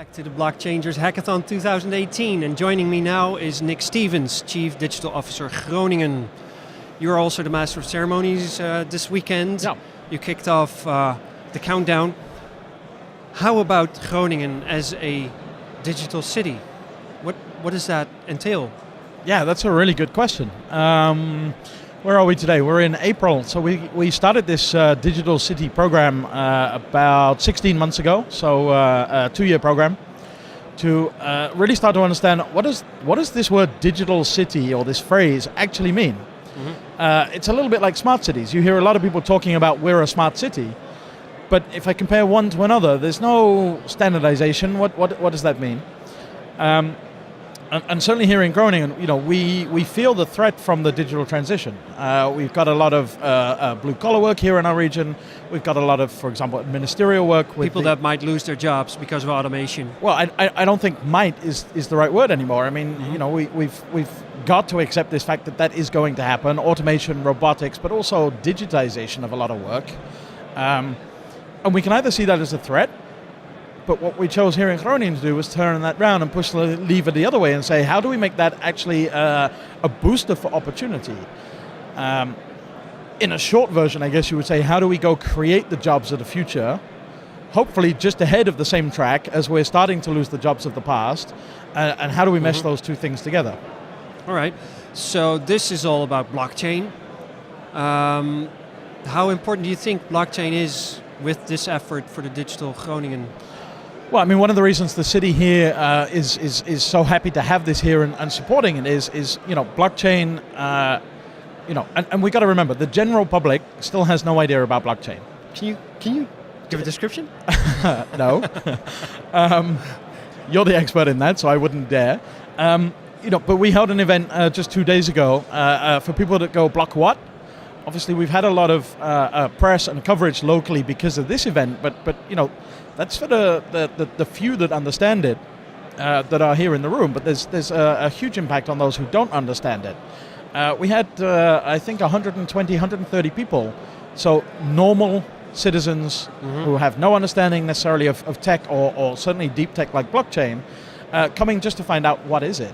back to the Blockchaingers Hackathon 2018, and joining me now is Nick Stevens, Chief Digital Officer Groningen. You're also the Master of Ceremonies this weekend. Yeah. You kicked off the countdown. How about Groningen as a digital city? What does that entail? Yeah, that's a really good question. Where are we today? We're in April. So we started this digital city program about 16 months ago. So a 2-year program to really start to understand what does this word digital city or this phrase actually mean? Mm-hmm. It's a little bit like smart cities. You hear a lot of people talking about we're a smart city. But if I compare one to another, there's no standardization. What does that mean? And certainly here in Groningen, we feel the threat from the digital transition. We've got a lot of blue-collar work here in our region. We've got a lot of, for example, ministerial work. With people that might lose their jobs because of automation. Well, I don't think might is the right word anymore. I mean, mm-hmm. We've got to accept this fact that is going to happen. Automation, robotics, but also digitization of a lot of work. And we can either see that as a threat, but what we chose here in Groningen to do was turn that round and push the lever the other way and say, how do we make that actually a booster for opportunity? In a short version, I guess you would say, how do we go create the jobs of the future, hopefully just ahead of the same track as we're starting to lose the jobs of the past, and how do we mesh those two things together? All right, so this is all about blockchain. How important do you think blockchain is with this effort for the digital Groningen? Well, I mean, one of the reasons the city here is so happy to have this here and supporting it is blockchain. And we got to remember the general public still has no idea about blockchain. Can you give a description? No. You're the expert in that, so I wouldn't dare. But we held an event just 2 days ago for people that go block what. Obviously, we've had a lot of press and coverage locally because of this event, but that's for the few that understand it, that are here in the room. But there's a huge impact on those who don't understand it. We had, I think, 120, 130 people, so normal citizens who have no understanding necessarily of tech or certainly deep tech like blockchain, coming just to find out what is it.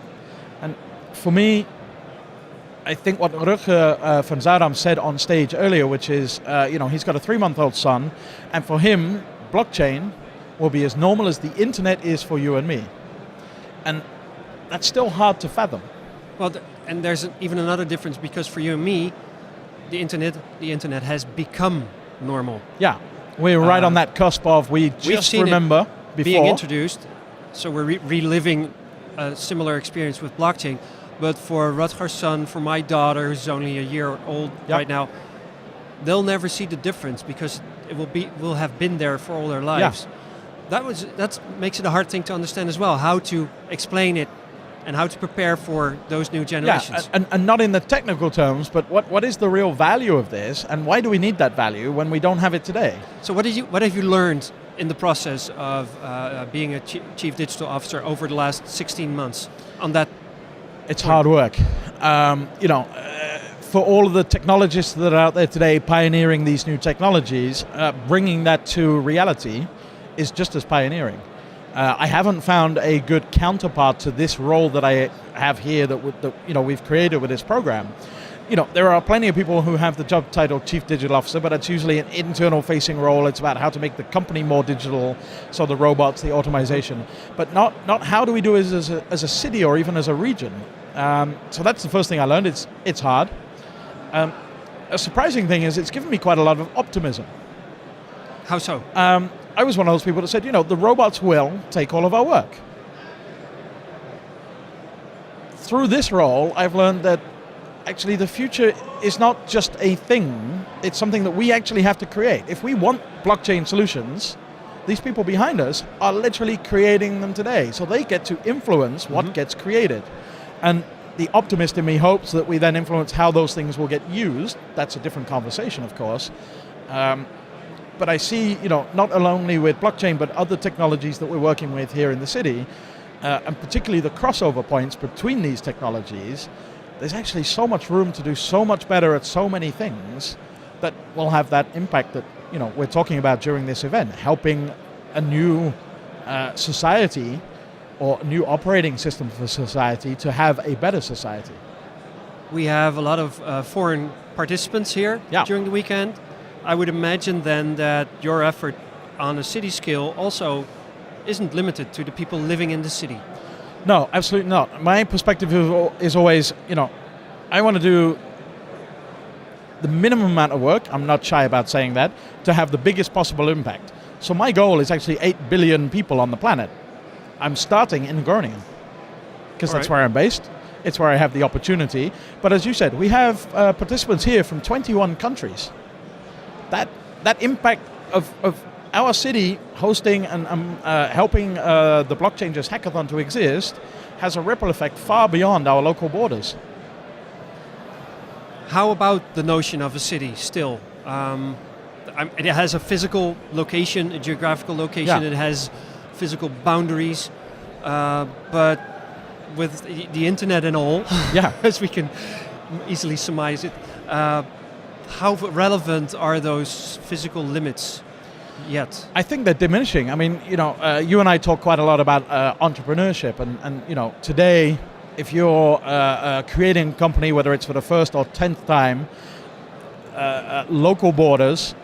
And for me, I think what Rutger van Zaram said on stage earlier, which is, he's got a 3-month-old son, and for him, blockchain will be as normal as the internet is for you and me. And that's still hard to fathom. Well, and there's even another difference, because for you and me, the internet has become normal. Yeah, we're right on that cusp of, we just remember before being introduced, so we're reliving a similar experience with blockchain. But for Rutger's son, for my daughter, who's only a year old right now, they'll never see the difference because it will have been there for all their lives. Yeah. That makes it a hard thing to understand as well, how to explain it and how to prepare for those new generations. Yeah, and not in the technical terms, but what is the real value of this, and why do we need that value when we don't have it today? So what have you learned in the process of being a chief digital officer over the last 16 months on that? It's hard work. For all of the technologists that are out there today pioneering these new technologies, bringing that to reality is just as pioneering. I haven't found a good counterpart to this role that I have here that we've created with this program. There are plenty of people who have the job title Chief Digital Officer, but it's usually an internal-facing role. It's about how to make the company more digital, so the robots, the automation, but not how do we do it as a city or even as a region. So that's the first thing I learned. It's hard. A surprising thing is it's given me quite a lot of optimism. How so? I was one of those people that said, the robots will take all of our work. Through this role, I've learned that actually the future is not just a thing, it's something that we actually have to create. If we want blockchain solutions, these people behind us are literally creating them today. So they get to influence what gets created. And the optimist in me hopes that we then influence how those things will get used. That's a different conversation, of course. But I see, not only with blockchain, but other technologies that we're working with here in the city, and particularly the crossover points between these technologies, there's actually so much room to do so much better at so many things that will have that impact that we're talking about during this event, helping a new society or a new operating system for society to have a better society. We have a lot of foreign participants here during the weekend. I would imagine then that your effort on a city scale also isn't limited to the people living in the city. No, absolutely not. My perspective is always, I want to do the minimum amount of work, I'm not shy about saying that, to have the biggest possible impact. So my goal is actually 8 billion people on the planet. I'm starting in Groningen, because that's where I'm based. It's where I have the opportunity. But as you said, we have participants here from 21 countries. That impact of our city hosting and helping the Blockchaingers Hackathon to exist has a ripple effect far beyond our local borders. How about the notion of a city still? It has a physical location, a geographical location, it has physical boundaries, but with the internet and all, as we can easily surmise it, how relevant are those physical limits yet? I think they're diminishing. I mean, you and I talk quite a lot about entrepreneurship, and today, if you're creating a company, whether it's for the first or 10th time, local borders,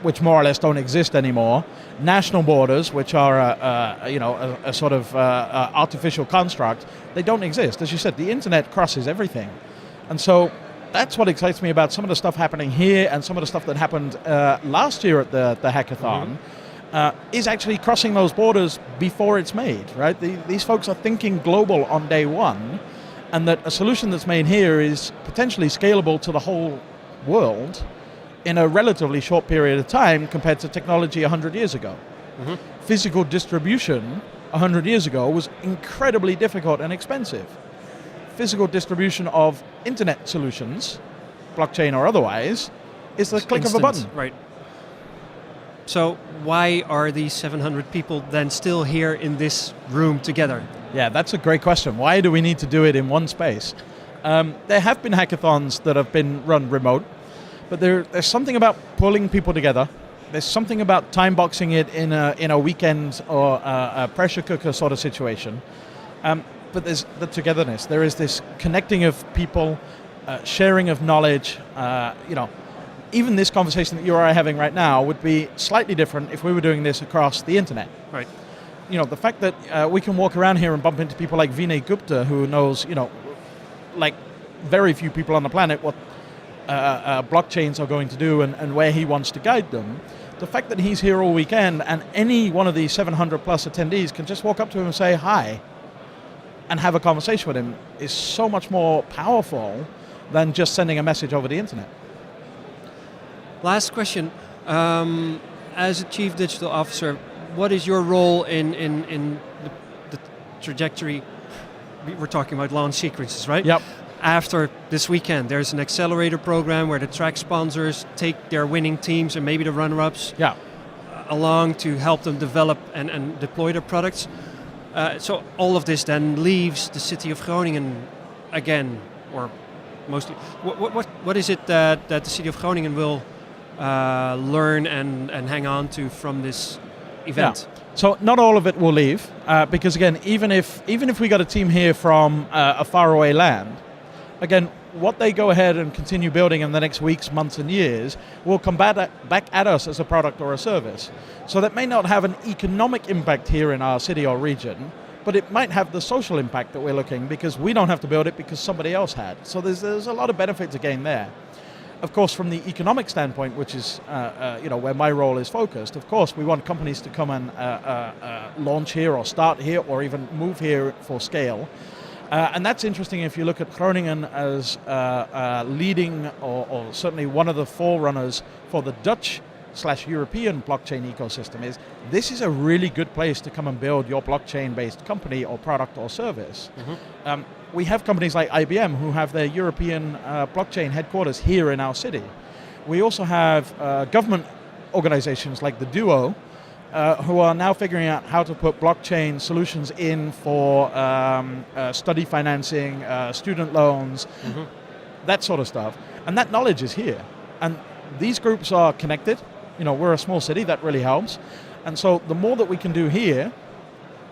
which more or less don't exist anymore, national borders, which are a sort of artificial construct, they don't exist. As you said, the internet crosses everything. And so that's what excites me about some of the stuff happening here and some of the stuff that happened last year at the hackathon, is actually crossing those borders before it's made, right? These folks are thinking global on day one, and that a solution that's made here is potentially scalable to the whole world in a relatively short period of time compared to technology 100 years ago. Physical distribution 100 years ago was incredibly difficult and expensive. Physical distribution of internet solutions, blockchain or otherwise, is the click of a button. Right. So why are these 700 people then still here in this room together? Yeah, that's a great question. Why do we need to do it in one space? There have been hackathons that have been run remote, but there's something about pulling people together. There's something about time boxing it in a weekend or a pressure cooker sort of situation. But there's the togetherness. There is this connecting of people, sharing of knowledge. Even this conversation that you and I are having right now would be slightly different if we were doing this across the internet. Right. The fact that we can walk around here and bump into people like Vinay Gupta, who knows, like very few people on the planet, what blockchains are going to do and where he wants to guide them. The fact that he's here all weekend and any one of these 700 plus attendees can just walk up to him and say hi and have a conversation with him is so much more powerful than just sending a message over the internet. Last question. As a Chief Digital Officer, what is your role in the trajectory? We're talking about launch sequences, right? Yep. After this weekend, there's an accelerator program where the track sponsors take their winning teams and maybe the runner-ups along to help them develop and deploy their products. So all of this then leaves the city of Groningen again, or mostly. What is it that the city of Groningen will learn and hang on to from this event? Yeah. So not all of it will leave, because again, even if we got a team here from a faraway land, again, what they go ahead and continue building in the next weeks, months, and years will come back at us as a product or a service. So that may not have an economic impact here in our city or region, but it might have the social impact that we're looking, because we don't have to build it because somebody else had. So there's a lot of benefit to gain there. Of course, from the economic standpoint, which is where my role is focused, of course, we want companies to come and launch here or start here or even move here for scale. And that's interesting if you look at Groningen as leading or certainly one of the forerunners for the Dutch/European blockchain ecosystem. This is a really good place to come and build your blockchain-based company or product or service. We have companies like IBM who have their European blockchain headquarters here in our city. We also have government organizations like the Duo, who are now figuring out how to put blockchain solutions in for study financing, student loans, that sort of stuff. And that knowledge is here. And these groups are connected. We're a small city, that really helps. And so the more that we can do here,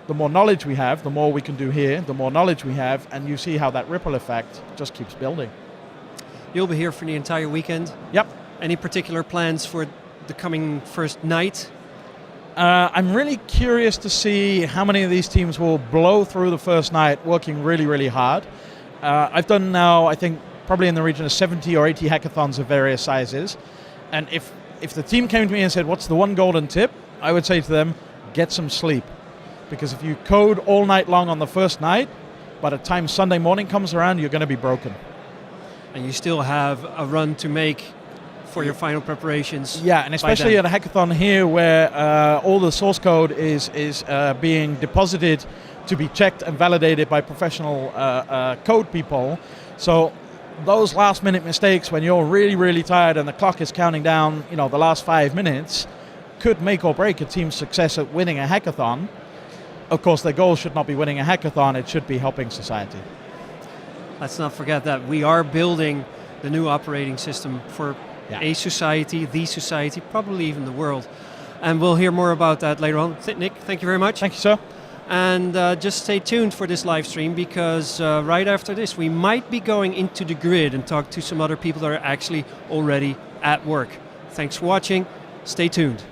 the more knowledge we have, the more we can do here, the more knowledge we have, and you see how that ripple effect just keeps building. You'll be here for the entire weekend. Yep. Any particular plans for the coming first night? I'm really curious to see how many of these teams will blow through the first night working really, really hard. I've done now, I think, probably in the region of 70 or 80 hackathons of various sizes. And if the team came to me and said, what's the one golden tip? I would say to them, get some sleep. Because if you code all night long on the first night, by the time Sunday morning comes around, you're going to be broken. And you still have a run to make for your final preparations. Yeah, and especially at a hackathon here where all the source code is being deposited to be checked and validated by professional code people. So those last minute mistakes when you're really, really tired and the clock is counting down, the last 5 minutes, could make or break a team's success at winning a hackathon. Of course, their goal should not be winning a hackathon, it should be helping society. Let's not forget that we are building the new operating system for a society, the society, probably even the world. And we'll hear more about that later on. Nick, thank you very much. Thank you, sir. And just stay tuned for this live stream, because right after this we might be going into the grid and talk to some other people that are actually already at work. Thanks for watching. Stay tuned.